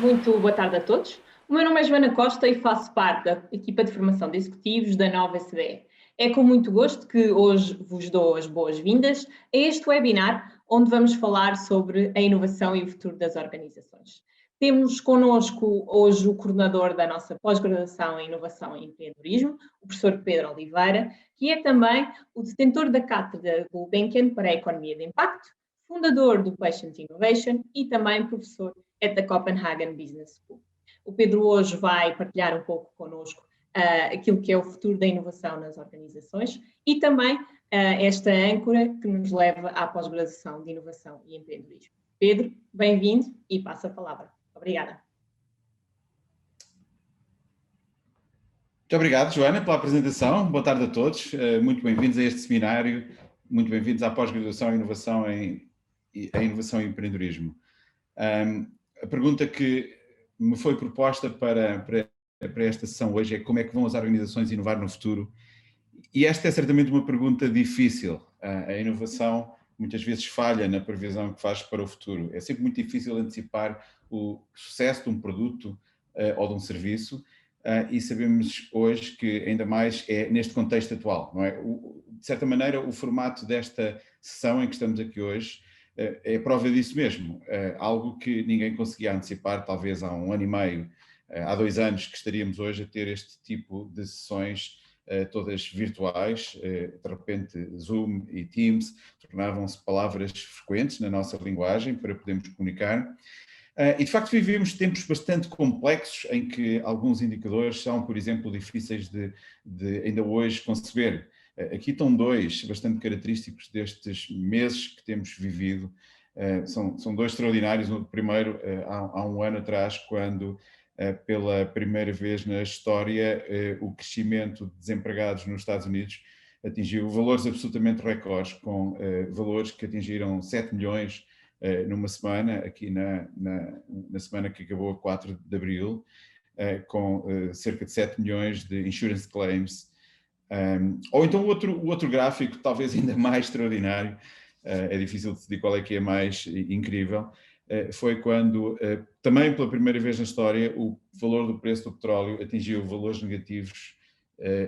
Muito boa tarde a todos. O meu nome é Joana Costa e faço parte da equipa de formação de executivos da Nova SDE. É com muito gosto que hoje vos dou as boas-vindas a este webinar, onde vamos falar sobre a inovação e o futuro das organizações. Temos connosco hoje o coordenador da nossa pós-graduação em Inovação e Empreendedorismo, o professor Pedro Oliveira, que é também o detentor da cátedra Gulbenkian para a Economia de Impacto, fundador do Patient Innovation e também professor da Copenhagen Business School. O Pedro hoje vai partilhar um pouco connosco aquilo que é o futuro da inovação nas organizações e também esta âncora que nos leva à pós-graduação de Inovação e Empreendedorismo. Pedro, bem-vindo e passo a palavra. Obrigada. Muito obrigado, Joana, pela apresentação. Boa tarde a todos. Muito bem-vindos a este seminário. Muito bem-vindos à pós-graduação em Inovação e Empreendedorismo. A pergunta que me foi proposta para esta sessão hoje é como é que vão as organizações inovar no futuro? E esta é certamente uma pergunta difícil. A inovação muitas vezes falha na previsão que faz para o futuro. É sempre muito difícil antecipar o sucesso de um produto ou de um serviço e sabemos hoje que ainda mais é neste contexto atual, não é? De certa maneira, o formato desta sessão em que estamos aqui hoje é a prova disso mesmo, algo que ninguém conseguia antecipar talvez há 1 ano e meio, há 2 anos que estaríamos hoje a ter este tipo de sessões todas virtuais, de repente Zoom e Teams tornavam-se palavras frequentes na nossa linguagem para podermos comunicar. E de facto vivemos tempos bastante complexos em que alguns indicadores são, por exemplo, difíceis de ainda hoje conceber. Aqui estão 2 bastante característicos destes meses que temos vivido. São 2 extraordinários. O primeiro, há 1 ano atrás, quando pela primeira vez na história o crescimento de desempregados nos Estados Unidos atingiu valores absolutamente recordes, com valores que atingiram 7 milhões numa semana, aqui na semana que acabou a 4 de abril, com cerca de 7 milhões de insurance claims. Ou então o outro gráfico, talvez ainda mais extraordinário, é difícil decidir qual é que é mais incrível, foi quando, também pela primeira vez na história, o valor do preço do petróleo atingiu valores negativos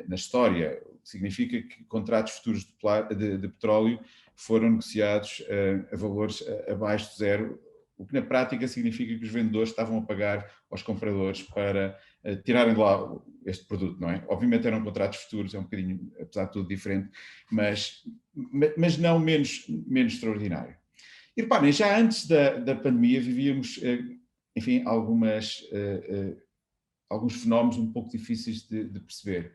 na história, o que significa que contratos futuros de petróleo foram negociados a valores abaixo de zero, o que na prática significa que os vendedores estavam a pagar aos compradores para tirarem de lá este produto, não é? Obviamente eram contratos futuros, é um bocadinho, apesar de tudo, diferente, mas não menos extraordinário. E reparem, já antes da pandemia vivíamos, enfim, alguns fenómenos um pouco difíceis de perceber.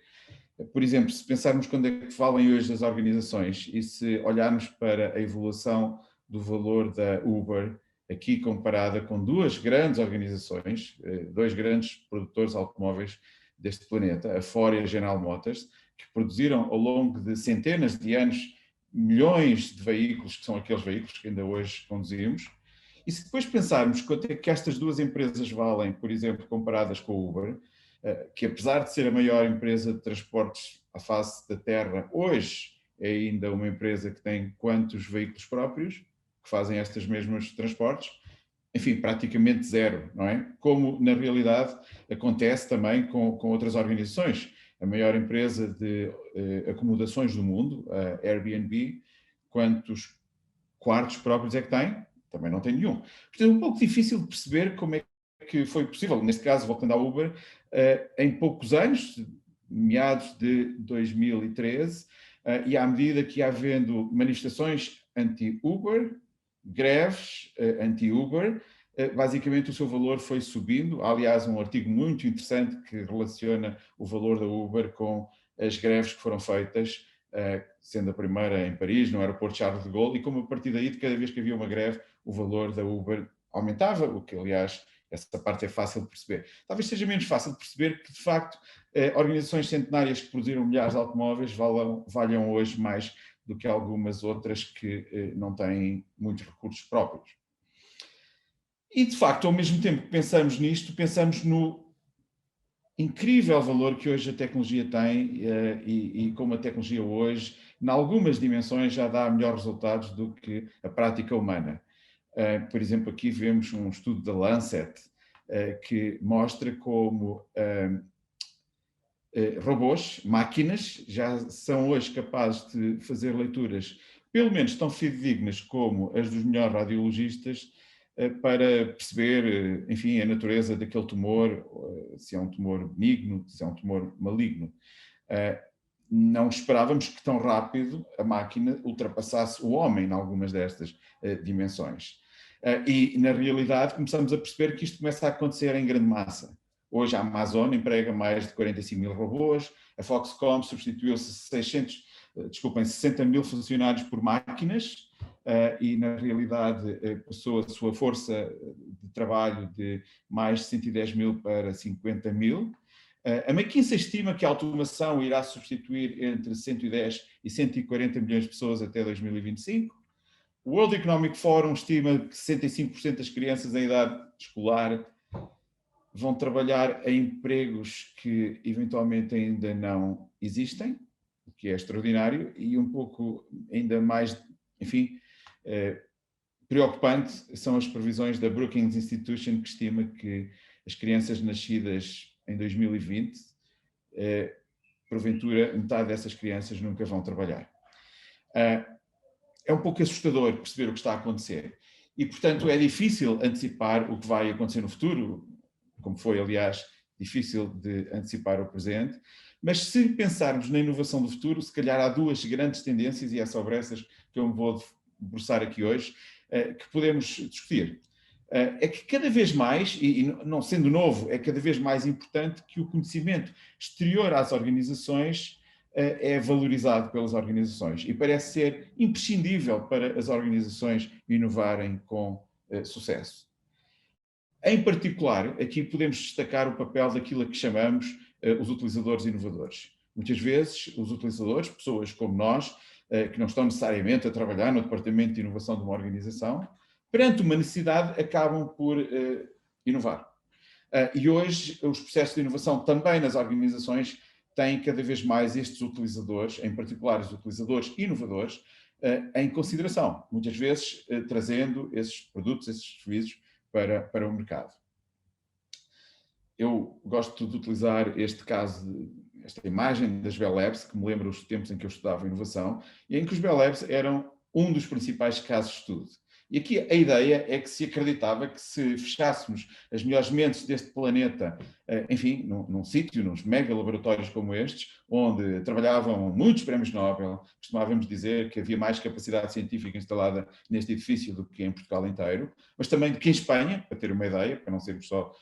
Por exemplo, se pensarmos quando é que falam hoje das organizações e se olharmos para a evolução do valor da Uber, aqui comparada com 2 grandes organizações, 2 grandes produtores de automóveis deste planeta, a Ford e a General Motors, que produziram ao longo de centenas de anos milhões de veículos, que são aqueles veículos que ainda hoje conduzimos. E se depois pensarmos quanto é que estas 2 empresas valem, por exemplo, comparadas com a Uber, que apesar de ser a maior empresa de transportes à face da Terra, hoje é ainda uma empresa que tem quantos veículos próprios que fazem estes mesmos transportes? Enfim, praticamente zero, não é? Como na realidade acontece também com outras organizações. A maior empresa de acomodações do mundo, a Airbnb, quantos quartos próprios é que tem? Também não tem nenhum. Portanto, é um pouco difícil de perceber como é que foi possível, neste caso, voltando à Uber, em poucos anos, meados de 2013, e à medida que ia havendo manifestações anti-Uber, greves anti-Uber, basicamente o seu valor foi subindo. Há, aliás, um artigo muito interessante que relaciona o valor da Uber com as greves que foram feitas, sendo a primeira em Paris, no aeroporto Charles de Gaulle, e como a partir daí, de cada vez que havia uma greve, o valor da Uber aumentava, o que, aliás, essa parte é fácil de perceber. Talvez seja menos fácil de perceber que, de facto, organizações centenárias que produziram milhares de automóveis valham hoje mais do que algumas outras que não têm muitos recursos próprios. E, de facto, ao mesmo tempo que pensamos nisto, pensamos no incrível valor que hoje a tecnologia tem e como a tecnologia hoje, em algumas dimensões, já dá melhores resultados do que a prática humana. Por exemplo, aqui vemos um estudo da Lancet, que mostra como robôs, máquinas, já são hoje capazes de fazer leituras pelo menos tão fidedignas como as dos melhores radiologistas para perceber, enfim, a natureza daquele tumor, se é um tumor benigno, se é um tumor maligno. Não esperávamos que tão rápido a máquina ultrapassasse o homem em algumas destas dimensões. E, na realidade, começamos a perceber que isto começa a acontecer em grande massa. Hoje a Amazon emprega mais de 45 mil robôs, a Foxconn substituiu-se 60 mil funcionários por máquinas e, na realidade, passou a sua força de trabalho de mais de 110 mil para 50 mil. A McKinsey estima que a automação irá substituir entre 110 e 140 milhões de pessoas até 2025. O World Economic Forum estima que 65% das crianças em idade escolar vão trabalhar em empregos que eventualmente ainda não existem, o que é extraordinário, e um pouco ainda mais, enfim, preocupante são as previsões da Brookings Institution, que estima que as crianças nascidas em 2020, porventura, metade dessas crianças nunca vão trabalhar. É um pouco assustador perceber o que está a acontecer. E, portanto, é difícil antecipar o que vai acontecer no futuro, como foi, aliás, difícil de antecipar o presente. Mas se pensarmos na inovação do futuro, se calhar há duas grandes tendências, e é sobre essas que eu me vou debruçar aqui hoje, que podemos discutir. É que cada vez mais, e não sendo novo, é cada vez mais importante que o conhecimento exterior às organizações é valorizado pelas organizações e parece ser imprescindível para as organizações inovarem com sucesso. Em particular, aqui podemos destacar o papel daquilo a que chamamos os utilizadores inovadores. Muitas vezes, os utilizadores, pessoas como nós, que não estão necessariamente a trabalhar no departamento de inovação de uma organização, perante uma necessidade, acabam por inovar. E hoje, os processos de inovação também nas organizações têm cada vez mais estes utilizadores, em particular os utilizadores inovadores, em consideração, muitas vezes trazendo esses produtos, esses serviços para o mercado. Eu gosto de utilizar este caso, esta imagem das Bell Labs, que me lembra os tempos em que eu estudava inovação, e em que os Bell Labs eram um dos principais casos de estudo. E aqui a ideia é que se acreditava que se fechássemos as melhores mentes deste planeta, enfim, num sítio, nos mega laboratórios como estes, onde trabalhavam muitos prémios Nobel, costumávamos dizer que havia mais capacidade científica instalada neste edifício do que em Portugal inteiro, mas também do que em Espanha, para ter uma ideia, para não sermos só,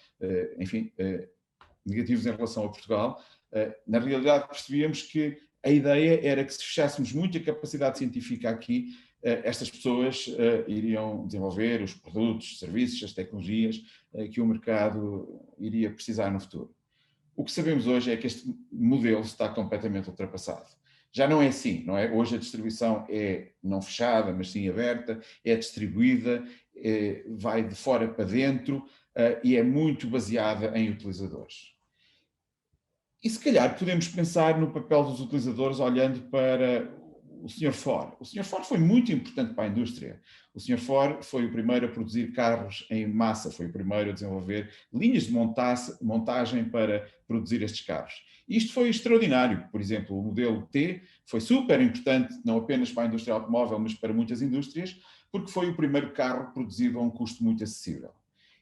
enfim, negativos em relação a Portugal. Na realidade percebíamos que a ideia era que se fechássemos muita capacidade científica aqui, estas pessoas iriam desenvolver os produtos, os serviços, as tecnologias que o mercado iria precisar no futuro. O que sabemos hoje é que este modelo está completamente ultrapassado. Já não é assim, não é? Hoje a distribuição é não fechada, mas sim aberta, é distribuída, vai de fora para dentro e é muito baseada em utilizadores. E se calhar podemos pensar no papel dos utilizadores olhando para o Sr. Ford. O Sr. Ford foi muito importante para a indústria. O Sr. Ford foi o primeiro a produzir carros em massa, foi o primeiro a desenvolver linhas de montagem para produzir estes carros. E isto foi extraordinário. Por exemplo, o modelo T foi super importante, não apenas para a indústria automóvel, mas para muitas indústrias, porque foi o primeiro carro produzido a um custo muito acessível.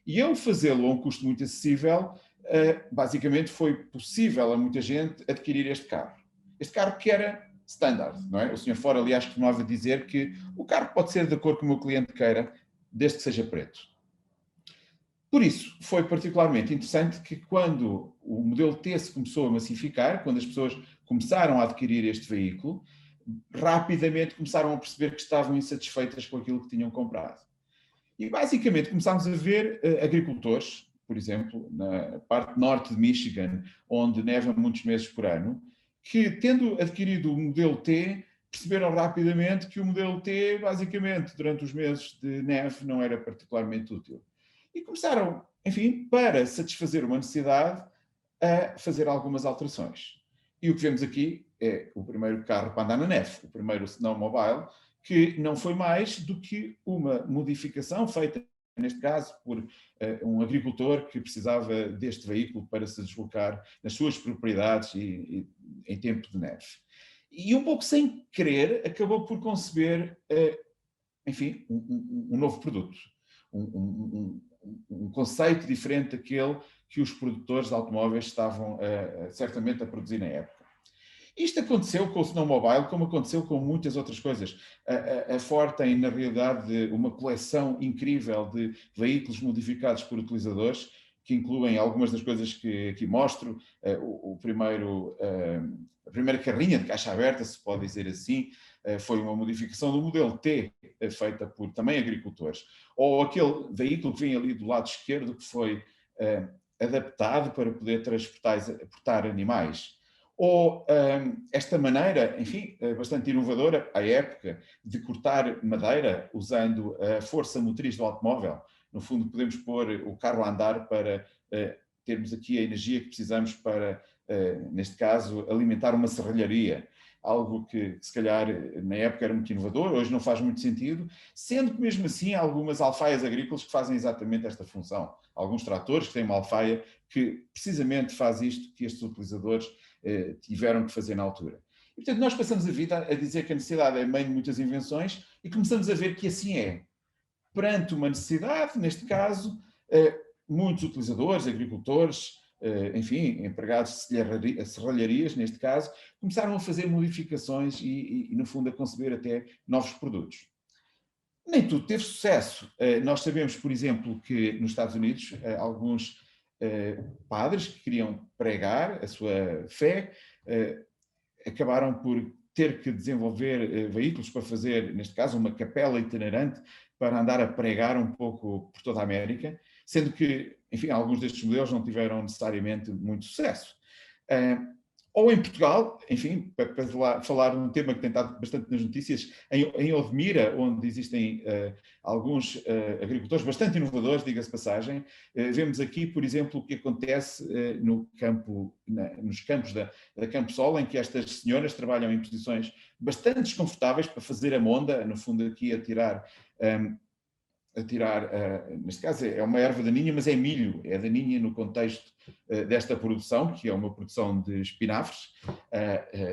E ao fazê-lo a um custo muito acessível, basicamente foi possível a muita gente adquirir este carro. Este carro que era standard, não é? O Sr. Ford, aliás, costumava dizer que o carro pode ser da cor que o meu cliente queira, desde que seja preto. Por isso, foi particularmente interessante que quando o modelo T se começou a massificar, quando as pessoas começaram a adquirir este veículo, rapidamente começaram a perceber que estavam insatisfeitas com aquilo que tinham comprado. E basicamente começámos a ver agricultores, por exemplo, na parte norte de Michigan, onde neva muitos meses por ano, que tendo adquirido o modelo T, perceberam rapidamente que o modelo T, basicamente, durante os meses de neve, não era particularmente útil. E começaram, enfim, para satisfazer uma necessidade, a fazer algumas alterações. E o que vemos aqui é o primeiro carro para andar na neve, o primeiro snowmobile, que não foi mais do que uma modificação feita neste caso por um agricultor que precisava deste veículo para se deslocar nas suas propriedades e em tempo de neve. E um pouco sem querer, acabou por conceber, enfim, um novo produto, um conceito diferente daquele que os produtores de automóveis estavam certamente a produzir na época. Isto aconteceu com o snowmobile, como aconteceu com muitas outras coisas. A Ford tem, na realidade, uma coleção incrível de veículos modificados por utilizadores, que incluem algumas das coisas que aqui mostro. A primeira carrinha de caixa aberta, se pode dizer assim, foi uma modificação do modelo T, feita por também agricultores. Ou aquele veículo que vem ali do lado esquerdo, que foi adaptado para poder transportar animais. Ou esta maneira, enfim, bastante inovadora à época, de cortar madeira usando a força motriz do automóvel. No fundo, podemos pôr o carro a andar para termos aqui a energia que precisamos para, neste caso, alimentar uma serralharia. Algo que, se calhar, na época era muito inovador, hoje não faz muito sentido, sendo que, mesmo assim, há algumas alfaias agrícolas que fazem exatamente esta função. Alguns tratores que têm uma alfaia que, precisamente, faz isto que estes utilizadores tiveram que fazer na altura. E, portanto, nós passamos a vida a dizer que a necessidade é mãe de muitas invenções e começamos a ver que assim é. Perante uma necessidade, neste caso, muitos utilizadores, agricultores, enfim, empregados de serralharias, neste caso, começaram a fazer modificações e, no fundo, a conceber até novos produtos. Nem tudo teve sucesso. Nós sabemos, por exemplo, que nos Estados Unidos, alguns padres que queriam pregar a sua fé acabaram por ter que desenvolver veículos para fazer, neste caso, uma capela itinerante para andar a pregar um pouco por toda a América, sendo que, enfim, alguns destes modelos não tiveram necessariamente muito sucesso. Ou em Portugal, enfim, para falar de um tema que tem estado bastante nas notícias, em Odmira, onde existem alguns agricultores bastante inovadores, diga-se passagem, vemos aqui, por exemplo, o que acontece nos campos da Campo Sol, em que estas senhoras trabalham em posições bastante desconfortáveis para fazer a monda, no fundo aqui a tirar, neste caso é uma erva daninha, mas é milho, é daninha no contexto desta produção, que é uma produção de espinafres.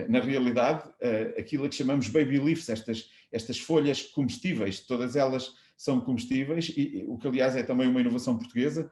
Na realidade, aquilo que chamamos baby leaves, estas folhas comestíveis, todas elas são comestíveis, e o que aliás é também uma inovação portuguesa,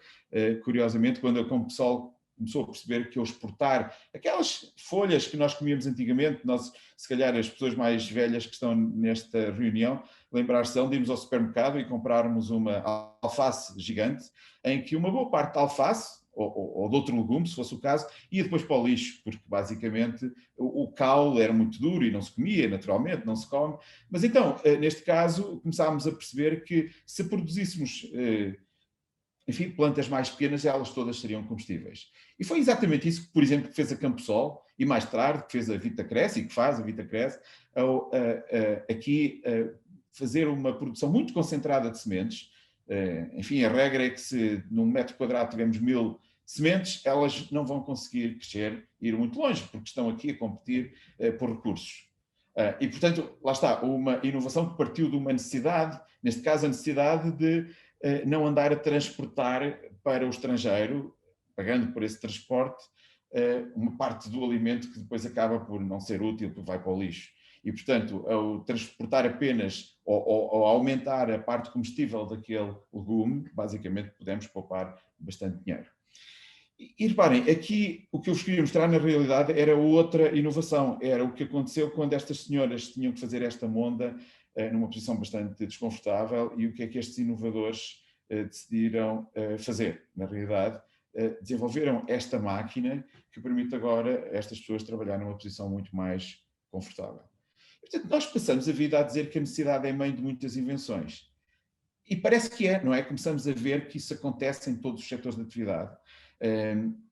curiosamente, quando a Compsol começou a perceber que ao exportar aquelas folhas que nós comíamos antigamente, nós, se calhar as pessoas mais velhas que estão nesta reunião, lembrar-se de irmos ao supermercado e comprarmos uma alface gigante, em que uma boa parte da alface, ou de outro legume, se fosse o caso, ia depois para o lixo, porque basicamente o caule era muito duro e não se comia, naturalmente, não se come. Mas então, neste caso, começámos a perceber que se produzíssemos enfim, plantas mais pequenas, elas todas seriam comestíveis. E foi exatamente isso que, por exemplo, que fez a Campsol, e mais tarde que fez a Vitacresce, e que faz a Vitacresce, aqui fazer uma produção muito concentrada de sementes. Enfim, a regra é que se num metro quadrado tivermos 1000 sementes, elas não vão conseguir crescer e ir muito longe, porque estão aqui a competir por recursos. E, portanto, lá está, uma inovação que partiu de uma necessidade, neste caso a necessidade de não andar a transportar para o estrangeiro, pagando por esse transporte, uma parte do alimento que depois acaba por não ser útil, porque vai para o lixo. E, portanto, ao transportar apenas ou aumentar a parte comestível daquele legume, basicamente podemos poupar bastante dinheiro. E reparem, aqui o que eu vos queria mostrar na realidade era outra inovação, era o que aconteceu quando estas senhoras tinham que fazer esta monda numa posição bastante desconfortável e o que é que estes inovadores decidiram fazer. Na realidade, desenvolveram esta máquina que permite agora a estas pessoas trabalhar numa posição muito mais confortável. Portanto, nós passamos a vida a dizer que a necessidade é mãe de muitas invenções. E parece que é, não é? Começamos a ver que isso acontece em todos os setores de atividade.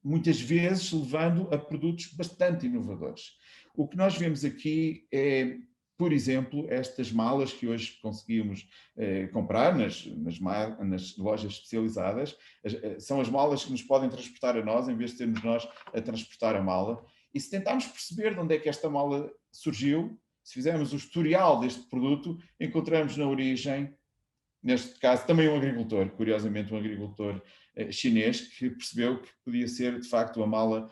Muitas vezes levando a produtos bastante inovadores. O que nós vemos aqui é, por exemplo, estas malas que hoje conseguimos comprar nas lojas especializadas. São as malas que nos podem transportar a nós, em vez de sermos nós a transportar a mala. E se tentarmos perceber de onde é que esta mala surgiu, se fizermos o historial deste produto, encontramos na origem neste caso também um agricultor, curiosamente um agricultor chinês, que percebeu que podia ser de facto a mala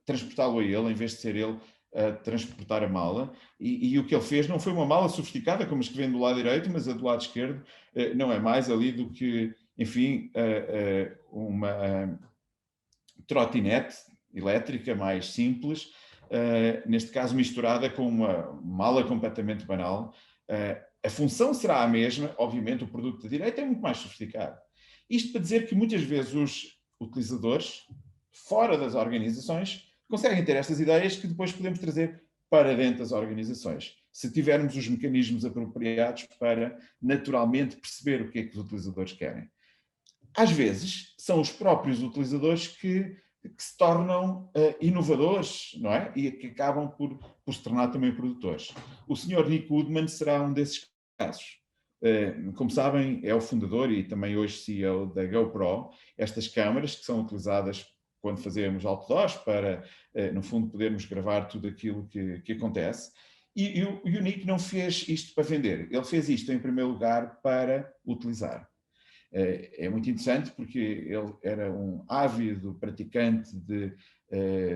transportá-lo a ele, em vez de ser ele a transportar a mala, e o que ele fez não foi uma mala sofisticada, como as que vem do lado direito, mas a do lado esquerdo não é mais ali do que, enfim, uma trotinete elétrica mais simples, neste caso misturada com uma mala completamente banal. A função será a mesma, obviamente o produto da direita é muito mais sofisticado. Isto para dizer que muitas vezes os utilizadores, fora das organizações, conseguem ter estas ideias que depois podemos trazer para dentro das organizações, se tivermos os mecanismos apropriados para naturalmente perceber o que é que os utilizadores querem. Às vezes, são os próprios utilizadores que se tornam inovadores, não é? E que acabam por se tornar também produtores. O Sr. Nick Woodman será um desses casos. Como sabem, é o fundador e também hoje CEO da GoPro, estas câmaras que são utilizadas quando fazemos outdoors para, no fundo, podermos gravar tudo aquilo que acontece. E o Nick não fez isto para vender, ele fez isto em primeiro lugar para utilizar. É muito interessante porque ele era um ávido praticante de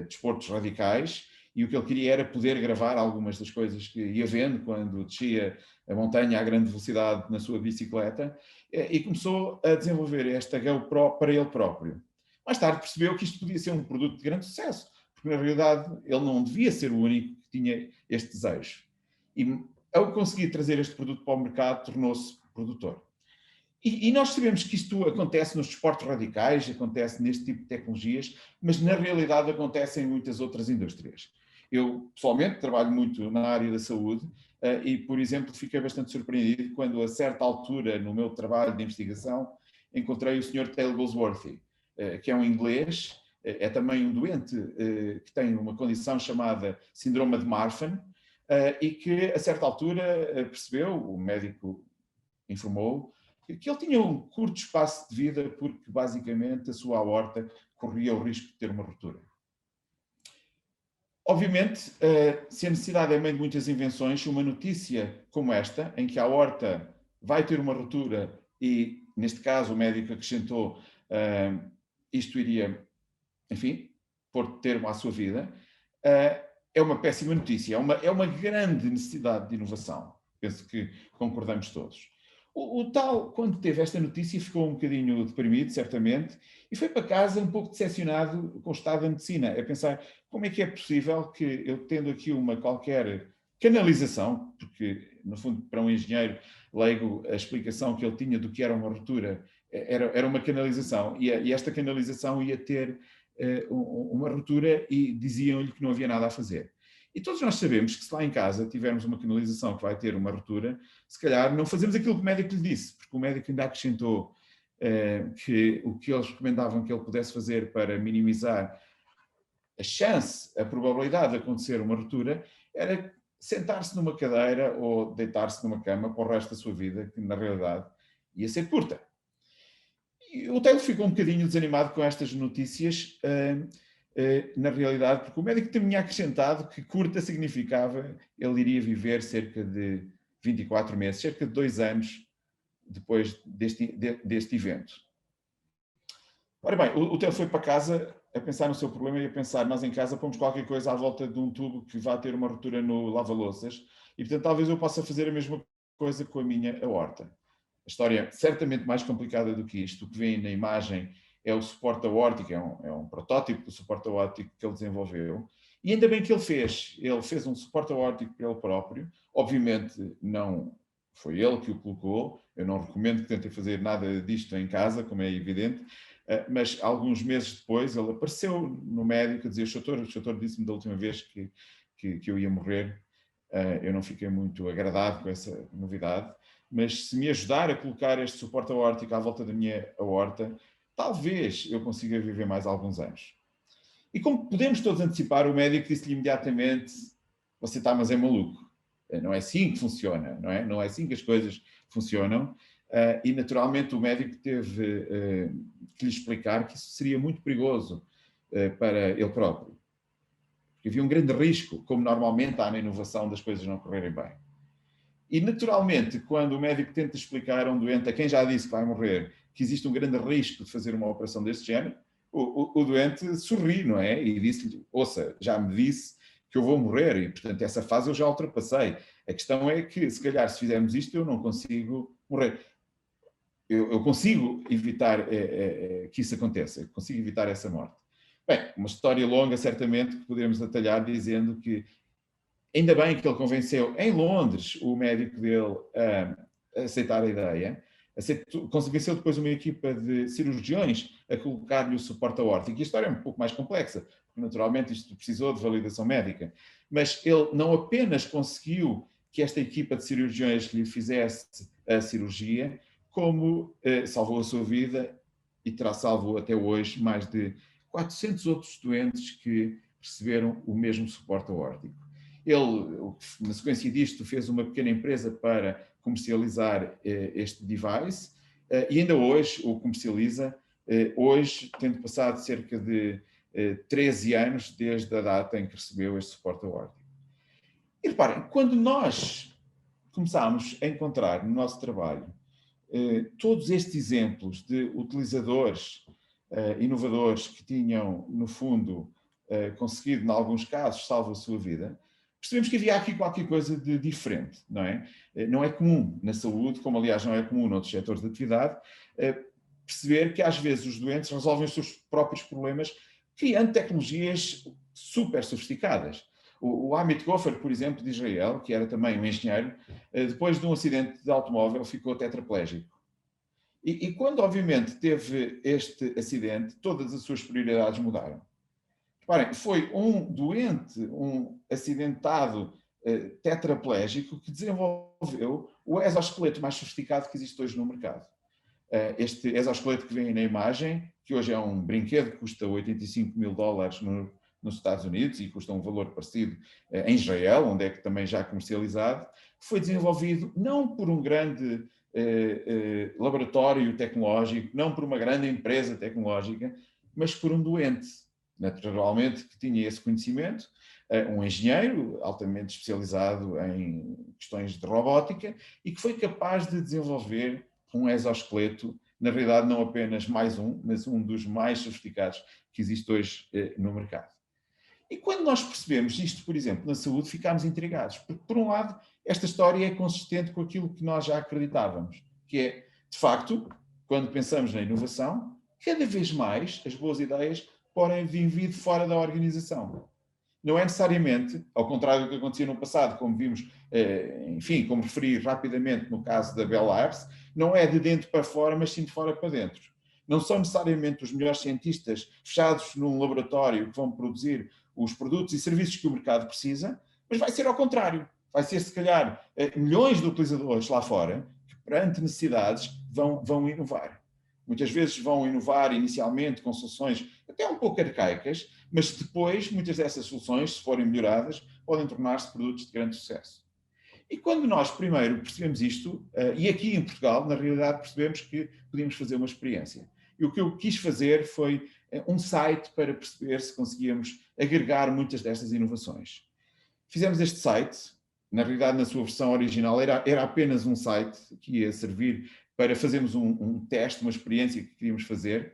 desportos radicais e o que ele queria era poder gravar algumas das coisas que ia vendo quando descia a montanha a grande velocidade na sua bicicleta e começou a desenvolver esta GoPro para ele próprio. Mais tarde percebeu que isto podia ser um produto de grande sucesso, porque na realidade ele não devia ser o único que tinha este desejo. E ao conseguir trazer este produto para o mercado, tornou-se produtor. E nós sabemos que isto acontece nos desportos radicais, acontece neste tipo de tecnologias, mas na realidade acontece em muitas outras indústrias. Eu, pessoalmente, trabalho muito na área da saúde e, por exemplo, fiquei bastante surpreendido quando, a certa altura, no meu trabalho de investigação, encontrei o Sr. Taylor Goldsworthy, que é um inglês, é também um doente que tem uma condição chamada síndrome de Marfan e que, a certa altura, percebeu, o médico informou, que ele tinha um curto espaço de vida porque, basicamente, a sua aorta corria o risco de ter uma ruptura. Obviamente, se a necessidade é mãe de muitas invenções, uma notícia como esta, em que a aorta vai ter uma ruptura e, neste caso, o médico acrescentou isto iria, enfim, pôr termo à sua vida, é uma péssima notícia, é uma grande necessidade de inovação. Penso que concordamos todos. O tal, quando teve esta notícia, ficou um bocadinho deprimido, certamente, e foi para casa um pouco decepcionado com o estado da medicina, a pensar como é que é possível que eu, tendo aqui uma qualquer canalização, porque, no fundo, para um engenheiro leigo, a explicação que ele tinha do que era uma ruptura era uma canalização, e esta canalização ia ter uma ruptura e diziam-lhe que não havia nada a fazer. E todos nós sabemos que se lá em casa tivermos uma canalização que vai ter uma ruptura, se calhar não fazemos aquilo que o médico lhe disse, porque o médico ainda acrescentou que o que eles recomendavam que ele pudesse fazer para minimizar a chance, a probabilidade de acontecer uma ruptura, era sentar-se numa cadeira ou deitar-se numa cama para o resto da sua vida, que na realidade ia ser curta. E o Taylor ficou um bocadinho desanimado com estas notícias, na realidade, porque o médico tinha acrescentado que curta significava ele iria viver cerca de 24 meses, cerca de 2 anos depois deste evento. Ora bem, o Taylor foi para casa a pensar no seu problema e a pensar, nós em casa pomos qualquer coisa à volta de um tubo que vai ter uma ruptura no lava-louças e, portanto, talvez eu possa fazer a mesma coisa com a minha aorta. A história é certamente mais complicada do que isto. O que vem na imagem é o suporte aórtico, é um protótipo do suporte aórtico que ele desenvolveu. E ainda bem que ele fez um suporte aórtico para ele próprio. Obviamente não foi ele que o colocou, eu não recomendo que tentem fazer nada disto em casa, como é evidente, mas alguns meses depois ele apareceu no médico a dizer, o doutor disse-me da última vez que eu ia morrer, eu não fiquei muito agradado com essa novidade, mas se me ajudar a colocar este suporte aórtico à volta da minha aorta, talvez eu consiga viver mais alguns anos. E como podemos todos antecipar, o médico disse-lhe imediatamente, você está, mas é maluco. Não é assim que funciona, não é? Não é assim que as coisas funcionam. E naturalmente o médico teve que lhe explicar que isso seria muito perigoso para ele próprio. Porque havia um grande risco, como normalmente há na inovação, das coisas não correrem bem. E, naturalmente, quando o médico tenta explicar a um doente, a quem já disse que vai morrer, que existe um grande risco de fazer uma operação deste género, o doente sorri, não é? E disse-lhe, ouça, já me disse que eu vou morrer e, portanto, essa fase eu já ultrapassei. A questão é que, se calhar, se fizermos isto, eu não consigo morrer. Eu consigo evitar que isso aconteça, eu consigo evitar essa morte. Bem, uma história longa, certamente, que poderemos detalhar dizendo que ainda bem que ele convenceu em Londres o médico dele a aceitar a ideia, convenceu depois uma equipa de cirurgiões a colocar-lhe o suporte aórtico. E a história é um pouco mais complexa, porque naturalmente isto precisou de validação médica. Mas ele não apenas conseguiu que esta equipa de cirurgiões lhe fizesse a cirurgia, como salvou a sua vida e terá salvo até hoje mais de 400 outros doentes que receberam o mesmo suporte aórtico. Ele, na sequência disto, fez uma pequena empresa para comercializar este device e ainda hoje o comercializa, hoje tendo passado cerca de 13 anos desde a data em que recebeu este suporte aórtico. E reparem, quando nós começámos a encontrar no nosso trabalho todos estes exemplos de utilizadores inovadores que tinham, no fundo, conseguido, em alguns casos, salvar a sua vida, percebemos que havia aqui qualquer coisa de diferente, não é? Não é comum na saúde, como aliás não é comum noutros setores de atividade, perceber que às vezes os doentes resolvem os seus próprios problemas criando tecnologias super sofisticadas. O Amit Goffer, por exemplo, de Israel, que era também um engenheiro, depois de um acidente de automóvel ficou tetraplégico. E quando, obviamente, teve este acidente, todas as suas prioridades mudaram. Reparem, foi um doente, um acidentado tetraplégico que desenvolveu o exoesqueleto mais sofisticado que existe hoje no mercado. Este exoesqueleto que vem na imagem, que hoje é um brinquedo que custa $85.000 nos Estados Unidos e custa um valor parecido em Israel, onde é que também já é comercializado, foi desenvolvido não por um grande laboratório tecnológico, não por uma grande empresa tecnológica, mas por um doente, naturalmente, que tinha esse conhecimento, um engenheiro altamente especializado em questões de robótica e que foi capaz de desenvolver um exoesqueleto, na realidade não apenas mais um, mas um dos mais sofisticados que existe hoje no mercado. E quando nós percebemos isto, por exemplo, na saúde, ficámos intrigados. Porque, por um lado, esta história é consistente com aquilo que nós já acreditávamos, que é, de facto, quando pensamos na inovação, cada vez mais as boas ideias podem vir de fora da organização. Não é necessariamente, ao contrário do que acontecia no passado, como vimos, enfim, como referi rapidamente no caso da Bell Labs, não é de dentro para fora, mas sim de fora para dentro. Não são necessariamente os melhores cientistas fechados num laboratório que vão produzir os produtos e serviços que o mercado precisa, mas vai ser ao contrário. Vai ser, se calhar, milhões de utilizadores lá fora que, perante necessidades, vão inovar. Muitas vezes vão inovar inicialmente com soluções até um pouco arcaicas, mas depois, muitas dessas soluções, se forem melhoradas, podem tornar-se produtos de grande sucesso. E quando nós primeiro percebemos isto, e aqui em Portugal, na realidade, percebemos que podíamos fazer uma experiência. E o que eu quis fazer foi um site para perceber se conseguíamos agregar muitas destas inovações. Fizemos este site, na realidade, na sua versão original, era apenas um site que ia servir para fazermos um teste, uma experiência que queríamos fazer,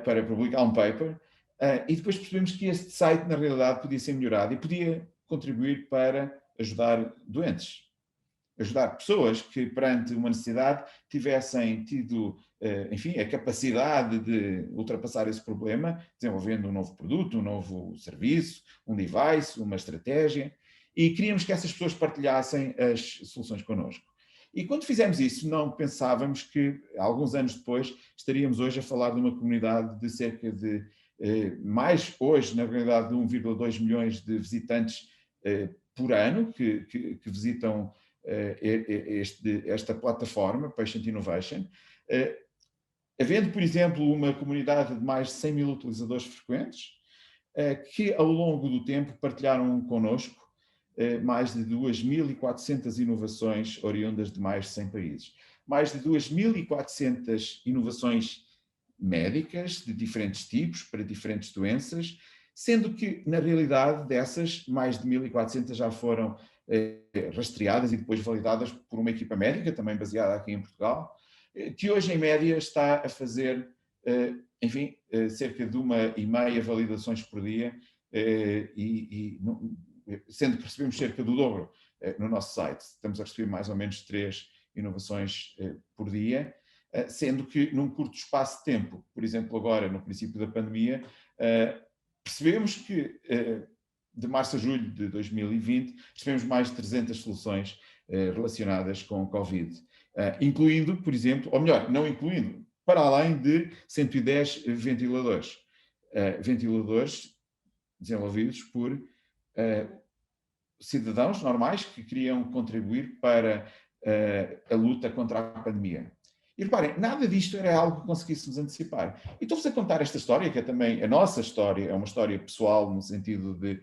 para publicar um paper, e depois percebemos que este site, na realidade, podia ser melhorado e podia contribuir para ajudar doentes, ajudar pessoas que, perante uma necessidade, tivessem tido, enfim, a capacidade de ultrapassar esse problema, desenvolvendo um novo produto, um novo serviço, um device, uma estratégia, e queríamos que essas pessoas partilhassem as soluções connosco. E quando fizemos isso, não pensávamos que, alguns anos depois, estaríamos hoje a falar de uma comunidade de cerca de, mais hoje, na realidade, de 1,2 milhões de visitantes por ano que visitam esta plataforma, Patient Innovation, havendo, por exemplo, uma comunidade de mais de 100 mil utilizadores frequentes, que ao longo do tempo partilharam connosco mais de 2.400 inovações oriundas de mais de 100 países. Mais de 2.400 inovações médicas de diferentes tipos, para diferentes doenças, sendo que, na realidade, dessas, mais de 1.400 já foram rastreadas e depois validadas por uma equipa médica, também baseada aqui em Portugal, que hoje, em média, está a fazer, enfim, cerca de 1,5 validações por dia, sendo que recebemos cerca do dobro no nosso site. Estamos a receber mais ou menos 3 inovações por dia, sendo que num curto espaço de tempo, por exemplo, agora no princípio da pandemia, percebemos que de março a julho de 2020 recebemos mais de 300 soluções relacionadas com o Covid, incluindo, por exemplo, ou melhor, não incluindo, para além de 110 ventiladores. Ventiladores desenvolvidos por cidadãos normais que queriam contribuir para a luta contra a pandemia. E reparem, nada disto era algo que conseguíssemos antecipar. E estou-vos a contar esta história, que é também a nossa história, é uma história pessoal, no sentido de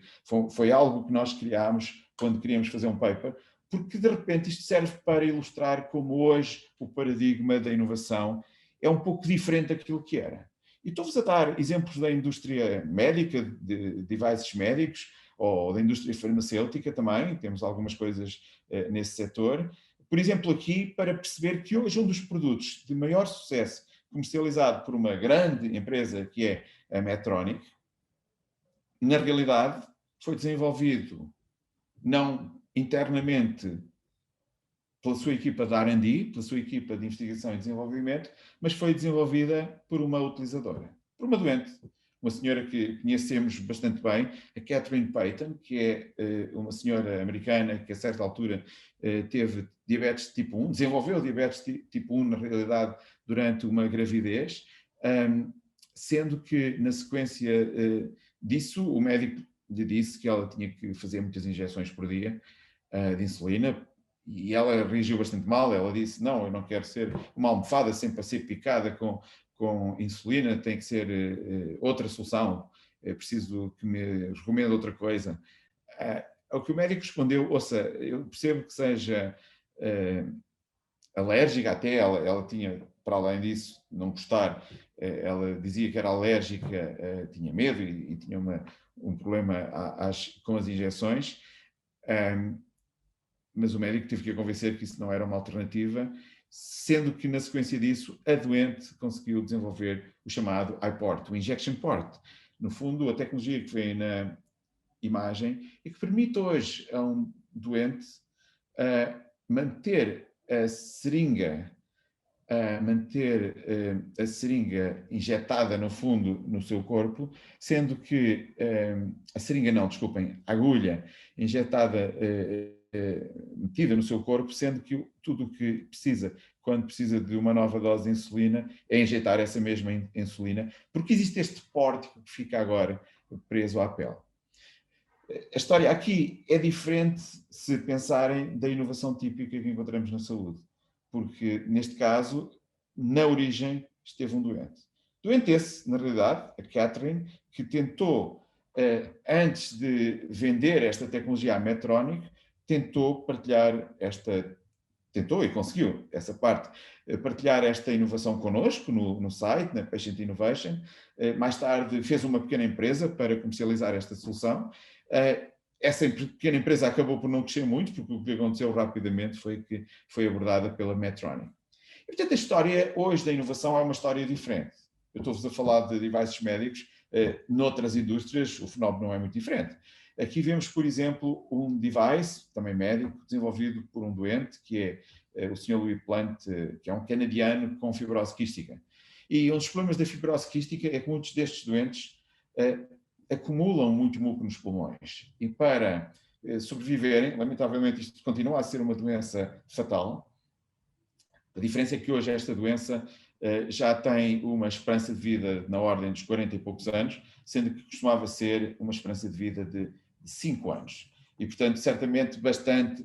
foi algo que nós criámos quando queríamos fazer um paper, porque de repente isto serve para ilustrar como hoje o paradigma da inovação é um pouco diferente daquilo que era. E estou-vos a dar exemplos da indústria médica, de devices médicos, ou da indústria farmacêutica também, temos algumas coisas nesse setor. Por exemplo, aqui, para perceber que hoje um dos produtos de maior sucesso comercializado por uma grande empresa, que é a Medtronic, na realidade foi desenvolvido não internamente pela sua equipa de R&D, pela sua equipa de investigação e desenvolvimento, mas foi desenvolvida por uma utilizadora, por uma doente, uma senhora que conhecemos bastante bem, a Catherine Payton, que é uma senhora americana que a certa altura teve diabetes tipo 1, desenvolveu diabetes tipo 1 na realidade durante uma gravidez, sendo que na sequência disso o médico lhe disse que ela tinha que fazer muitas injeções por dia de insulina, e ela reagiu bastante mal. Ela disse: não, eu não quero ser uma almofada sempre a ser picada com insulina, tem que ser outra solução, preciso que me recomende outra coisa. Ao que o médico respondeu: ouça, eu percebo que seja alérgica, até ela tinha, para além disso, não gostar, ela dizia que era alérgica, tinha medo e tinha um problema com as injeções, mas o médico teve que a convencer que isso não era uma alternativa, sendo que na sequência disso a doente conseguiu desenvolver o chamado iPort, o Injection Port. No fundo, a tecnologia que vem na imagem e que permite hoje a um doente manter a seringa injetada no fundo no seu corpo, sendo que a agulha injetada metida no seu corpo, sendo que tudo o que precisa, quando precisa de uma nova dose de insulina, é injetar essa mesma insulina, porque existe este pórtico que fica agora preso à pele. A história aqui é diferente se pensarem da inovação típica que encontramos na saúde, porque neste caso, na origem, esteve um doente. Doente esse, na realidade, a Catherine, que tentou, antes de vender esta tecnologia à Medtronic, tentou e conseguiu essa parte, partilhar esta inovação connosco no site, na Patient Innovation. Mais tarde fez uma pequena empresa para comercializar esta solução. Essa pequena empresa acabou por não crescer muito, porque o que aconteceu rapidamente foi que foi abordada pela Medtronic. E, portanto, a história hoje da inovação é uma história diferente. Eu estou-vos a falar de devices médicos, noutras indústrias o fenómeno não é muito diferente. Aqui vemos, por exemplo, um device, também médico, desenvolvido por um doente, que é o Sr. Louis Plant, que é um canadiano com fibrose quística. E um dos problemas da fibrose quística é que muitos destes doentes acumulam muito muco nos pulmões. E para sobreviverem, lamentavelmente isto continua a ser uma doença fatal. A diferença é que hoje esta doença já tem uma esperança de vida na ordem dos 40 e poucos anos, sendo que costumava ser uma esperança de vida de 5 anos. E, portanto, certamente bastante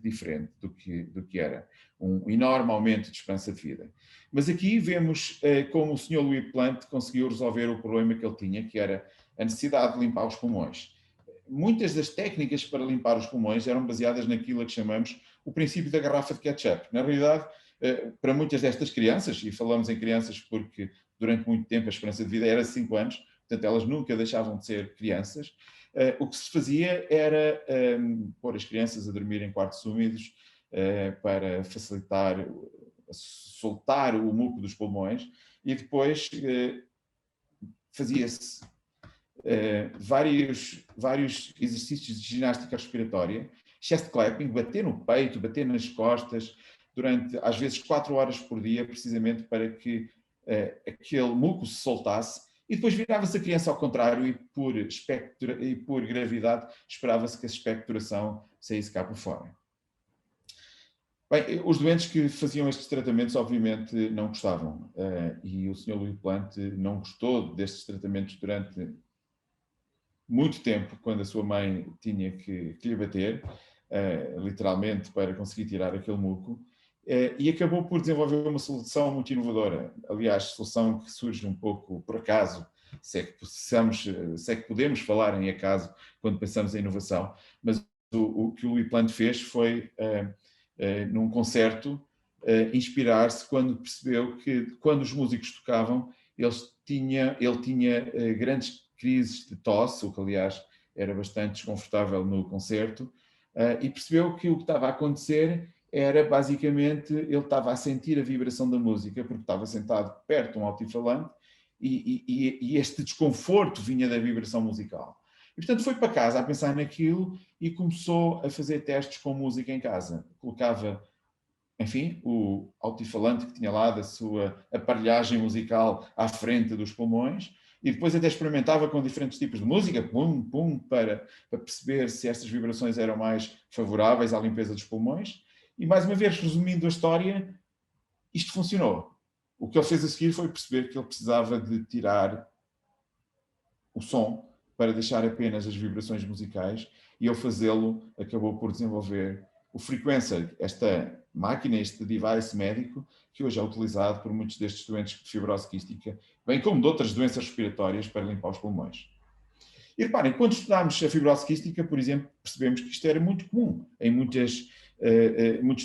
diferente do que era. Um enorme aumento de esperança de vida. Mas aqui vemos como o Sr. Louis Plant conseguiu resolver o problema que ele tinha, que era a necessidade de limpar os pulmões. Muitas das técnicas para limpar os pulmões eram baseadas naquilo que chamamos o princípio da garrafa de ketchup. Na realidade, para muitas destas crianças, e falamos em crianças porque durante muito tempo a esperança de vida era 5 anos, portanto elas nunca deixavam de ser crianças. O que se fazia era pôr as crianças a dormir em quartos úmidos para facilitar, soltar o muco dos pulmões, e depois fazia-se vários exercícios de ginástica respiratória, chest clapping, bater no peito, bater nas costas, durante às vezes 4 horas por dia, precisamente para que aquele muco se soltasse, e depois virava-se a criança ao contrário e por gravidade esperava-se que a expectoração saísse cá por fora. Bem, os doentes que faziam estes tratamentos obviamente não gostavam, e o Sr. Louis Plante não gostou destes tratamentos durante muito tempo, quando a sua mãe tinha que lhe bater, literalmente, para conseguir tirar aquele muco, e acabou por desenvolver uma solução muito inovadora. Aliás, solução que surge um pouco por acaso, se é que podemos falar em acaso quando pensamos em inovação, mas o que o Louis Plante fez foi, num concerto, inspirar-se quando percebeu que, quando os músicos tocavam, ele tinha grandes crises de tosse, o que aliás era bastante desconfortável no concerto, e percebeu que o que estava a acontecer era basicamente, ele estava a sentir a vibração da música, porque estava sentado perto de um altifalante, e este desconforto vinha da vibração musical. E portanto foi para casa a pensar naquilo e começou a fazer testes com música em casa. Colocava, enfim, o altifalante que tinha lá da sua aparelhagem musical à frente dos pulmões, e depois até experimentava com diferentes tipos de música, pum, pum, para perceber se estas vibrações eram mais favoráveis à limpeza dos pulmões. E mais uma vez, resumindo a história, isto funcionou. O que ele fez a seguir foi perceber que ele precisava de tirar o som para deixar apenas as vibrações musicais, e ao fazê-lo acabou por desenvolver o Frequencer, esta máquina, este device médico, que hoje é utilizado por muitos destes doentes de fibrose quística, bem como de outras doenças respiratórias, para limpar os pulmões. E reparem, quando estudámos a fibrose quística, por exemplo, percebemos que isto era muito comum em muitos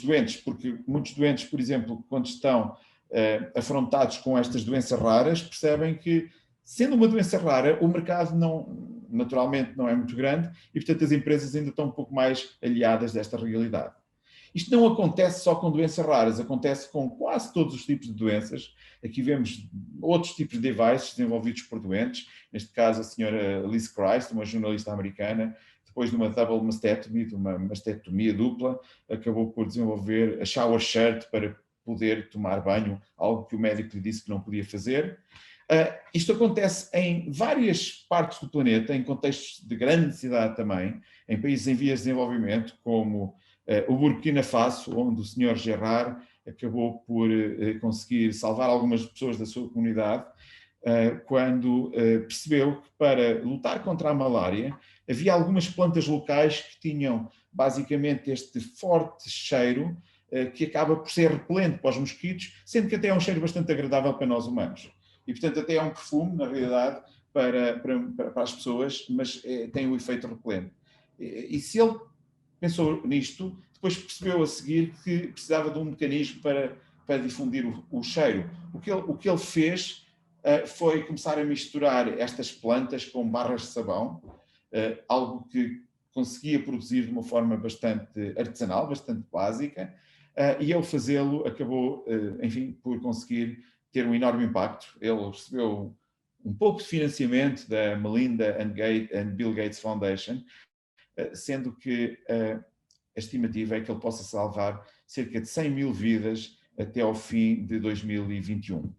doentes, porque muitos doentes, por exemplo, quando estão afrontados com estas doenças raras, percebem que, sendo uma doença rara, o mercado naturalmente não é muito grande, e portanto as empresas ainda estão um pouco mais aliadas desta realidade. Isto não acontece só com doenças raras, acontece com quase todos os tipos de doenças. Aqui vemos outros tipos de devices desenvolvidos por doentes, neste caso a senhora Liz Christ, uma jornalista americana, depois de uma double mastectomy, de uma mastectomia dupla, acabou por desenvolver a shower shirt para poder tomar banho, algo que o médico lhe disse que não podia fazer. Isto acontece em várias partes do planeta, em contextos de grande necessidade também, em países em vias de desenvolvimento, como o Burkina Faso, onde o Sr. Gerard acabou por conseguir salvar algumas pessoas da sua comunidade, quando percebeu que para lutar contra a malária havia algumas plantas locais que tinham basicamente este forte cheiro que acaba por ser repelente para os mosquitos, sendo que até é um cheiro bastante agradável para nós humanos. E, portanto, até é um perfume, na realidade, para as pessoas, mas tem o efeito repelente. E se ele pensou nisto, depois percebeu a seguir que precisava de um mecanismo para difundir o cheiro. O que ele fez foi começar a misturar estas plantas com barras de sabão, algo que conseguia produzir de uma forma bastante artesanal, bastante básica, e ao fazê-lo acabou, enfim, por conseguir ter um enorme impacto. Ele recebeu um pouco de financiamento da Melinda and Bill Gates Foundation, sendo que a estimativa é que ele possa salvar cerca de 100 mil vidas até ao fim de 2021.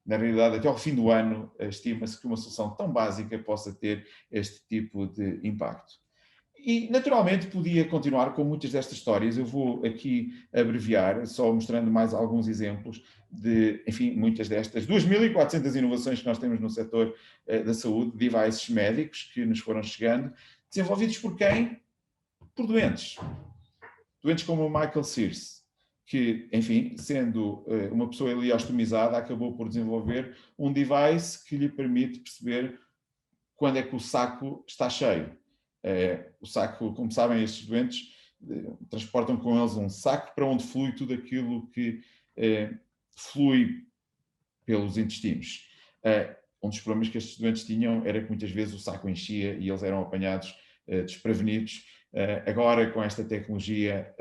Na realidade, até ao fim do ano, estima-se que uma solução tão básica possa ter este tipo de impacto. E, naturalmente, podia continuar com muitas destas histórias. Eu vou aqui abreviar, só mostrando mais alguns exemplos de, enfim, muitas destas 2.400 inovações que nós temos no setor da saúde, devices médicos que nos foram chegando, desenvolvidos por quem? Por doentes. Doentes como o Michael Sears, que, enfim, sendo uma pessoa ileostomizada, acabou por desenvolver um device que lhe permite perceber quando é que o saco está cheio. O saco, como sabem, estes doentes transportam com eles um saco para onde flui tudo aquilo que flui pelos intestinos. um dos problemas que estes doentes tinham era que muitas vezes o saco enchia e eles eram apanhados desprevenidos. Agora, com esta tecnologia,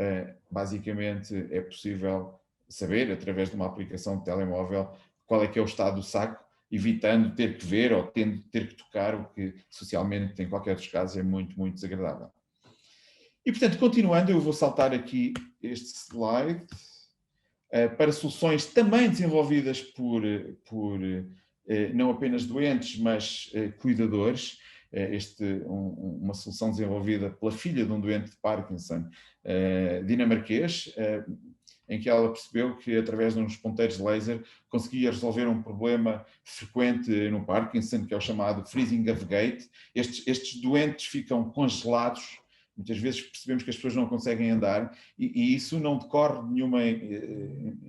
basicamente é possível saber, através de uma aplicação de telemóvel, qual é que é o estado do saco, evitando ter que ver ou tendo ter que tocar, o que socialmente, em qualquer dos casos, é muito, muito desagradável. E, portanto, continuando, eu vou saltar aqui este slide para soluções também desenvolvidas por não apenas doentes, mas cuidadores. Uma solução desenvolvida pela filha de um doente de Parkinson dinamarquês, em que ela percebeu que, através de uns ponteiros de laser, conseguia resolver um problema frequente no Parkinson, que é o chamado freezing of gait. Estes doentes ficam congelados. Muitas vezes percebemos que as pessoas não conseguem andar e isso não decorre de nenhuma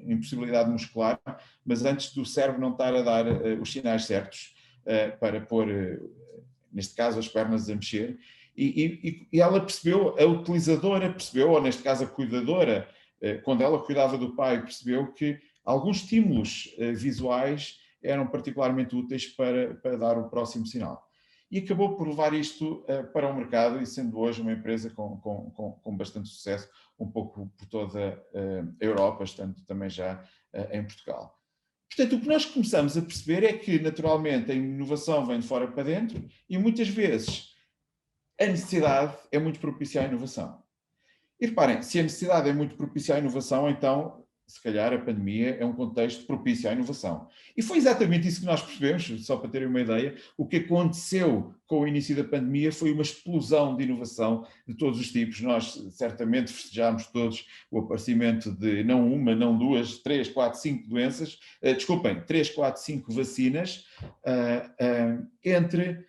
impossibilidade muscular, mas antes do cérebro não estar a dar os sinais certos para pôr, neste caso, as pernas a mexer. E ela percebeu, a utilizadora percebeu, ou neste caso a cuidadora, quando ela cuidava do pai, percebeu que alguns estímulos visuais eram particularmente úteis para dar o próximo sinal. E acabou por levar isto para o mercado, e sendo hoje uma empresa com bastante sucesso, um pouco por toda a Europa, estando também já em Portugal. Portanto, o que nós começamos a perceber é que, naturalmente, a inovação vem de fora para dentro e, muitas vezes, a necessidade é muito propícia à inovação. E reparem, se a necessidade é muito propícia à inovação, então, se calhar, a pandemia é um contexto propício à inovação. E foi exatamente isso que nós percebemos, só para terem uma ideia. O que aconteceu com o início da pandemia foi uma explosão de inovação de todos os tipos. Nós, certamente, festejámos todos o aparecimento de não uma, não duas, 3, 4, 5 doenças, 3, 4, 5 vacinas, entre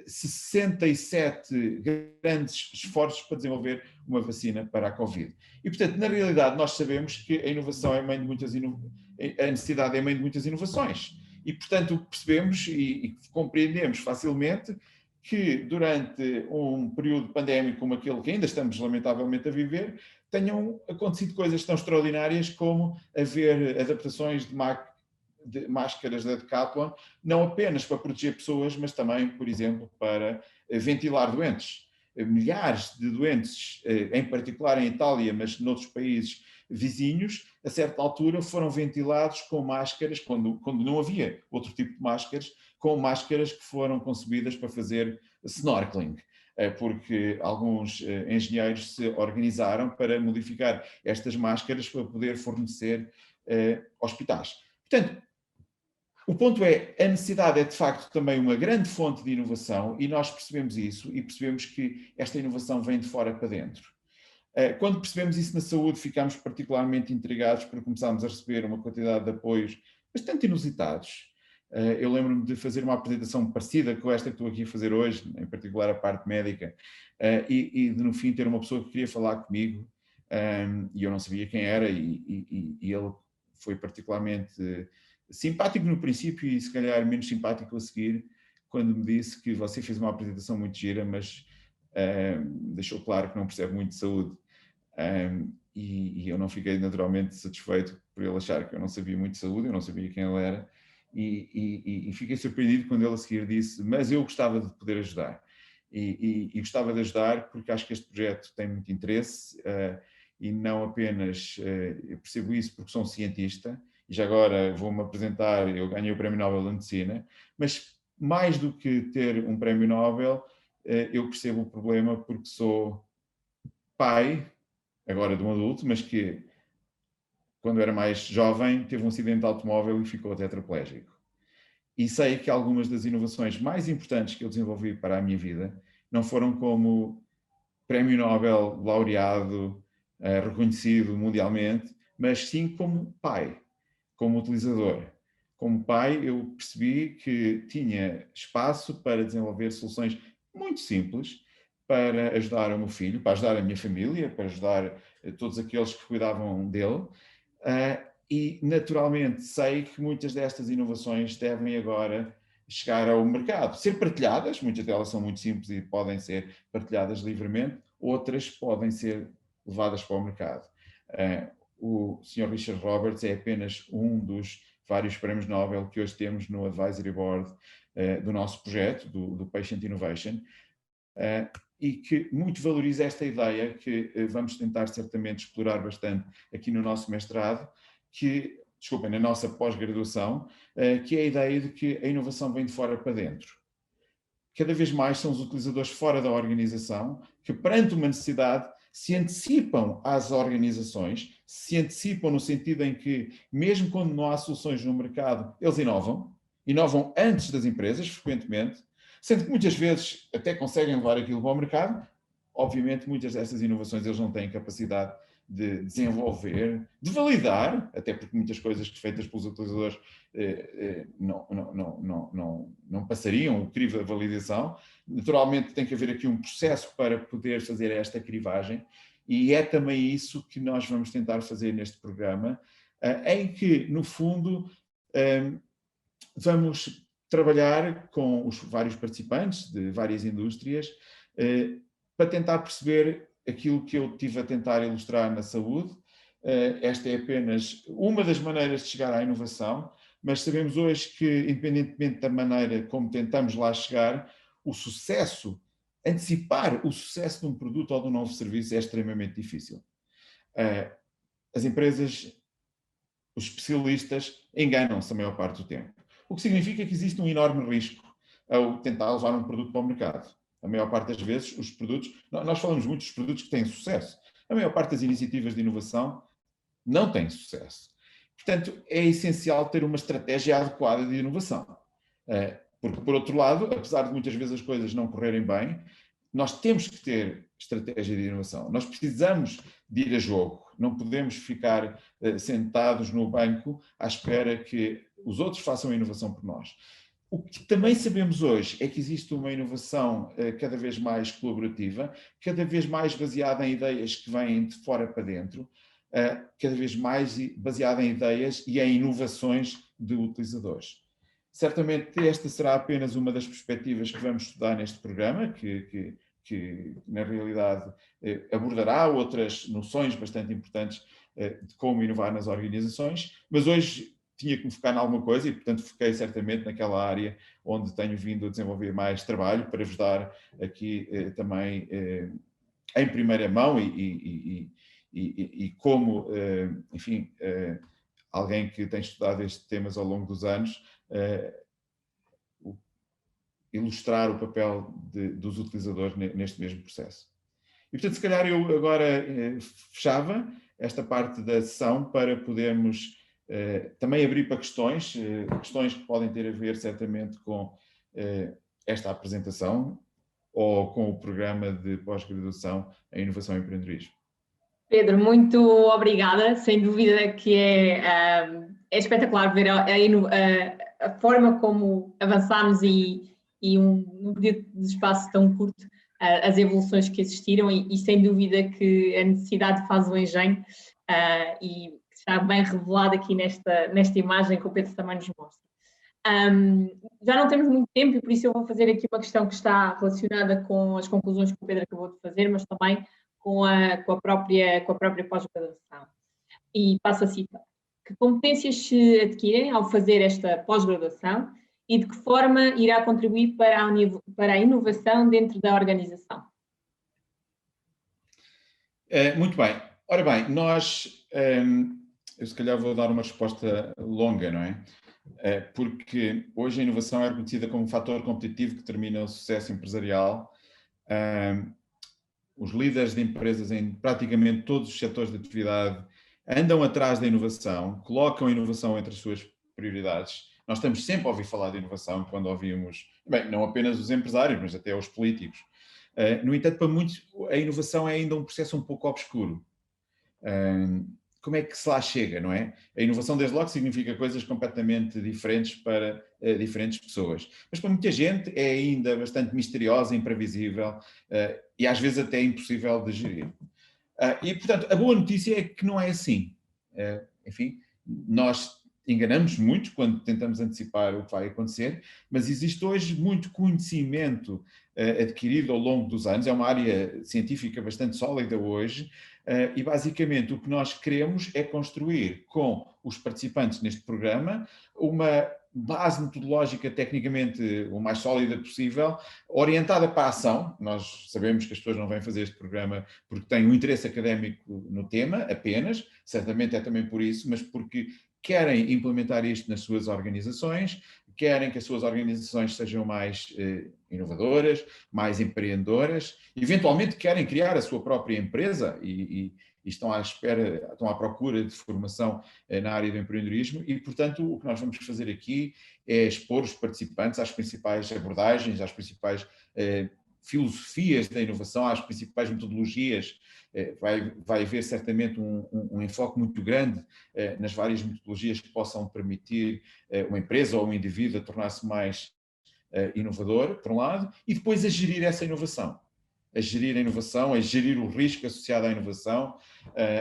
67 grandes esforços para desenvolver uma vacina para a Covid. E, portanto, na realidade, nós sabemos que a inovação é mãe de muitas a necessidade é mãe de muitas inovações. E, portanto, percebemos e compreendemos facilmente que durante um período pandémico como aquele que ainda estamos lamentavelmente a viver, tenham acontecido coisas tão extraordinárias como haver adaptações de máscaras da Decathlon, não apenas para proteger pessoas, mas também, por exemplo, para ventilar doentes. Milhares de doentes, em particular em Itália, mas noutros países vizinhos, a certa altura foram ventilados com máscaras, quando não havia outro tipo de máscaras, com máscaras que foram concebidas para fazer snorkeling, porque alguns engenheiros se organizaram para modificar estas máscaras para poder fornecer hospitais. Portanto, o ponto é, a necessidade é de facto também uma grande fonte de inovação e nós percebemos isso e percebemos que esta inovação vem de fora para dentro. Quando percebemos isso na saúde, ficámos particularmente intrigados porque começámos a receber uma quantidade de apoios bastante inusitados. Eu lembro-me de fazer uma apresentação parecida com esta que estou aqui a fazer hoje, em particular a parte médica, e de no fim ter uma pessoa que queria falar comigo e eu não sabia quem era e ele foi particularmente simpático no princípio e se calhar menos simpático a seguir, quando me disse que você fez uma apresentação muito gira, mas deixou claro que não percebe muito de saúde. E eu não fiquei naturalmente satisfeito por ele achar que eu não sabia muito de saúde, eu não sabia quem ele era, e fiquei surpreendido quando ele a seguir disse, mas eu gostava de poder ajudar. E gostava de ajudar porque acho que este projeto tem muito interesse e não apenas, eu percebo isso porque sou um cientista, e já agora vou-me apresentar, eu ganhei o Prémio Nobel de Medicina, mas mais do que ter um Prémio Nobel, eu percebo o problema porque sou pai, agora de um adulto, mas que quando era mais jovem teve um acidente de automóvel e ficou tetraplégico. E sei que algumas das inovações mais importantes que eu desenvolvi para a minha vida não foram como Prémio Nobel laureado, reconhecido mundialmente, mas sim como pai, como utilizador. Como pai, eu percebi que tinha espaço para desenvolver soluções muito simples para ajudar o meu filho, para ajudar a minha família, para ajudar todos aqueles que cuidavam dele. E, naturalmente, sei que muitas destas inovações devem agora chegar ao mercado, ser partilhadas, muitas delas são muito simples e podem ser partilhadas livremente, outras podem ser levadas para o mercado. O Sr. Richard Roberts é apenas um dos vários prémios Nobel que hoje temos no Advisory Board do nosso projeto, do Patient Innovation, e que muito valoriza esta ideia que vamos tentar certamente explorar bastante aqui no nosso mestrado, na nossa pós-graduação, que é a ideia de que a inovação vem de fora para dentro. Cada vez mais são os utilizadores fora da organização que, perante uma necessidade, se antecipam às organizações, se antecipam no sentido em que, mesmo quando não há soluções no mercado, eles inovam antes das empresas, frequentemente, sendo que muitas vezes até conseguem levar aquilo para o mercado. Obviamente, muitas dessas inovações eles não têm capacidade de desenvolver, de validar, até porque muitas coisas feitas pelos utilizadores não passariam o crivo da validação. Naturalmente tem que haver aqui um processo para poder fazer esta crivagem, e é também isso que nós vamos tentar fazer neste programa, em que, no fundo, vamos trabalhar com os vários participantes de várias indústrias para tentar perceber aquilo que eu tive a tentar ilustrar na saúde. Esta é apenas uma das maneiras de chegar à inovação, mas sabemos hoje que, independentemente da maneira como tentamos lá chegar, o sucesso, antecipar o sucesso de um produto ou de um novo serviço é extremamente difícil. As empresas, os especialistas, enganam-se a maior parte do tempo. O que significa que existe um enorme risco ao tentar levar um produto para o mercado. A maior parte das vezes, os produtos... Nós falamos muito dos produtos que têm sucesso. A maior parte das iniciativas de inovação não têm sucesso. Portanto, é essencial ter uma estratégia adequada de inovação. Porque, por outro lado, apesar de muitas vezes as coisas não correrem bem, nós temos que ter estratégia de inovação. Nós precisamos de ir a jogo. Não podemos ficar sentados no banco à espera que os outros façam a inovação por nós. O que também sabemos hoje é que existe uma inovação cada vez mais colaborativa, cada vez mais baseada em ideias que vêm de fora para dentro, cada vez mais baseada em ideias e em inovações de utilizadores. Certamente esta será apenas uma das perspectivas que vamos estudar neste programa, que na realidade abordará outras noções bastante importantes de como inovar nas organizações, mas hoje tinha que me focar em alguma coisa e, portanto, foquei certamente naquela área onde tenho vindo a desenvolver mais trabalho para vos dar aqui também em primeira mão e como, enfim, alguém que tem estudado estes temas ao longo dos anos, ilustrar o papel dos utilizadores neste mesmo processo. E, portanto, se calhar eu agora fechava esta parte da sessão para podermos também abrir para questões que podem ter a ver certamente com esta apresentação ou com o programa de pós-graduação em Inovação e Empreendedorismo. Pedro, muito obrigada. Sem dúvida que é espetacular ver a forma como avançámos e num período de espaço tão curto, as evoluções que existiram e sem dúvida que a necessidade faz o engenho e está bem revelado aqui nesta imagem que o Pedro também nos mostra. Já não temos muito tempo e por isso eu vou fazer aqui uma questão que está relacionada com as conclusões que o Pedro acabou de fazer, mas também com a própria pós-graduação. E passo a citar. Que competências se adquirem ao fazer esta pós-graduação e de que forma irá contribuir para a inovação dentro da organização? Muito bem. Ora bem, nós... eu se calhar vou dar uma resposta longa, não é? Porque hoje a inovação é reconhecida como um fator competitivo que determina o sucesso empresarial. Os líderes de empresas em praticamente todos os setores de atividade andam atrás da inovação, colocam a inovação entre as suas prioridades. Nós estamos sempre a ouvir falar de inovação quando ouvimos, bem, não apenas os empresários, mas até os políticos. No entanto, para muitos, a inovação é ainda um processo um pouco obscuro. Como é que se lá chega, não é? A inovação, desde logo, significa coisas completamente diferentes para diferentes pessoas. Mas para muita gente é ainda bastante misteriosa, imprevisível e às vezes até impossível de gerir. E, portanto, a boa notícia é que não é assim. Enfim, nós enganamos muito quando tentamos antecipar o que vai acontecer, mas existe hoje muito conhecimento adquirido ao longo dos anos, é uma área científica bastante sólida hoje, e basicamente o que nós queremos é construir com os participantes neste programa uma base metodológica tecnicamente o mais sólida possível, orientada para a ação. Nós sabemos que as pessoas não vêm fazer este programa porque têm um interesse académico no tema apenas, certamente é também por isso, mas porque querem implementar isto nas suas organizações, querem que as suas organizações sejam mais inovadoras, mais empreendedoras, eventualmente querem criar a sua própria empresa e estão à espera, estão à procura de formação na área do empreendedorismo e, portanto, o que nós vamos fazer aqui é expor os participantes às principais abordagens, às principais filosofias da inovação, às principais metodologias. Vai haver certamente um enfoque muito grande nas várias metodologias que possam permitir uma empresa ou um indivíduo a tornar-se mais inovador, por um lado, e depois a gerir essa inovação. A gerir a inovação, a gerir o risco associado à inovação,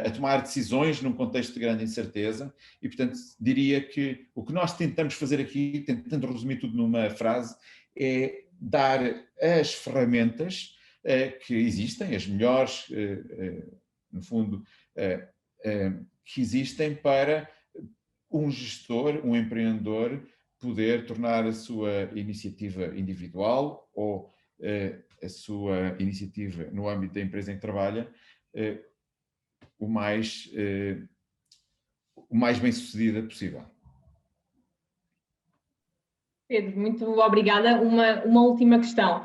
a tomar decisões num contexto de grande incerteza e, portanto, diria que o que nós tentamos fazer aqui, tentando resumir tudo numa frase, é dar as ferramentas que existem, as melhores, no fundo, que existem para um gestor, um empreendedor, poder tornar a sua iniciativa individual ou a sua iniciativa no âmbito da empresa em que trabalha o mais bem-sucedida possível. Pedro, muito obrigada. Uma última questão.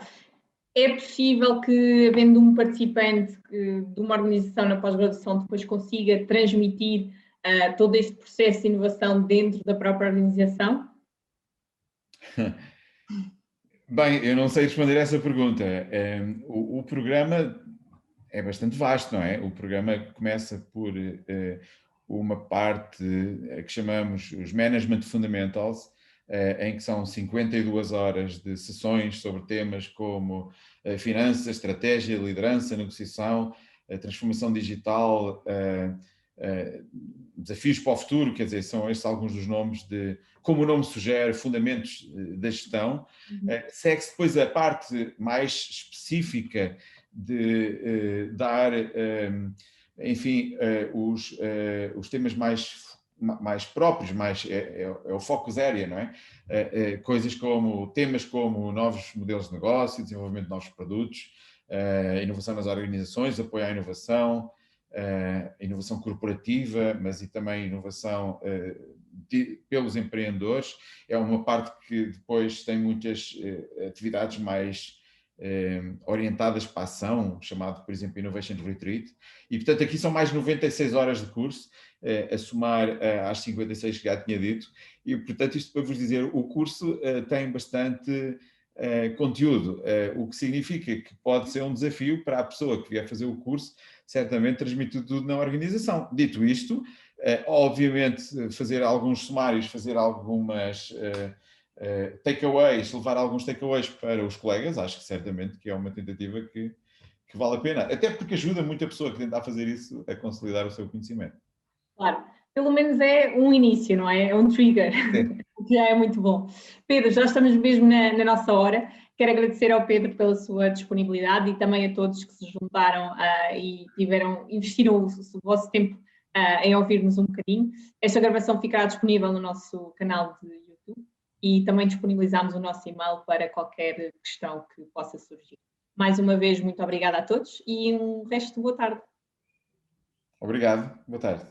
É possível que, havendo um participante de uma organização na pós-graduação, depois consiga transmitir todo este processo de inovação dentro da própria organização? Bem, eu não sei responder a essa pergunta. O programa é bastante vasto, não é? O programa começa por uma parte que chamamos os Management Fundamentals, em que são 52 horas de sessões sobre temas como finanças, estratégia, liderança, negociação, transformação digital, desafios para o futuro, quer dizer, são estes alguns dos nomes de, como o nome sugere, fundamentos da gestão. Segue-se depois a parte mais específica de dar, enfim, os temas mais próprios, é o focus area, não é? Coisas como, temas como novos modelos de negócio, desenvolvimento de novos produtos, inovação nas organizações, apoio à inovação, inovação corporativa, mas e também inovação pelos empreendedores. É uma parte que depois tem muitas atividades mais orientadas para a ação, chamado, por exemplo, Innovation Retreat, e portanto aqui são mais 96 horas de curso, a somar às 56 que já tinha dito, e portanto isto para vos dizer, o curso tem bastante conteúdo, o que significa que pode ser um desafio para a pessoa que vier fazer o curso, certamente transmitir tudo na organização. Dito isto, obviamente fazer alguns sumários, fazer algumas takeaways, levar alguns takeaways para os colegas, acho que certamente que é uma tentativa que vale a pena, até porque ajuda muito a pessoa que tentar fazer isso a consolidar o seu conhecimento. Claro, pelo menos é um início, não é? É um trigger, que já é muito bom. Pedro, já estamos mesmo na nossa hora. Quero agradecer ao Pedro pela sua disponibilidade e também a todos que se juntaram e investiram o vosso tempo em ouvir-nos um bocadinho. Esta gravação ficará disponível no nosso canal de YouTube e também disponibilizamos o nosso e-mail para qualquer questão que possa surgir. Mais uma vez, muito obrigada a todos e um resto de boa tarde. Obrigado, boa tarde.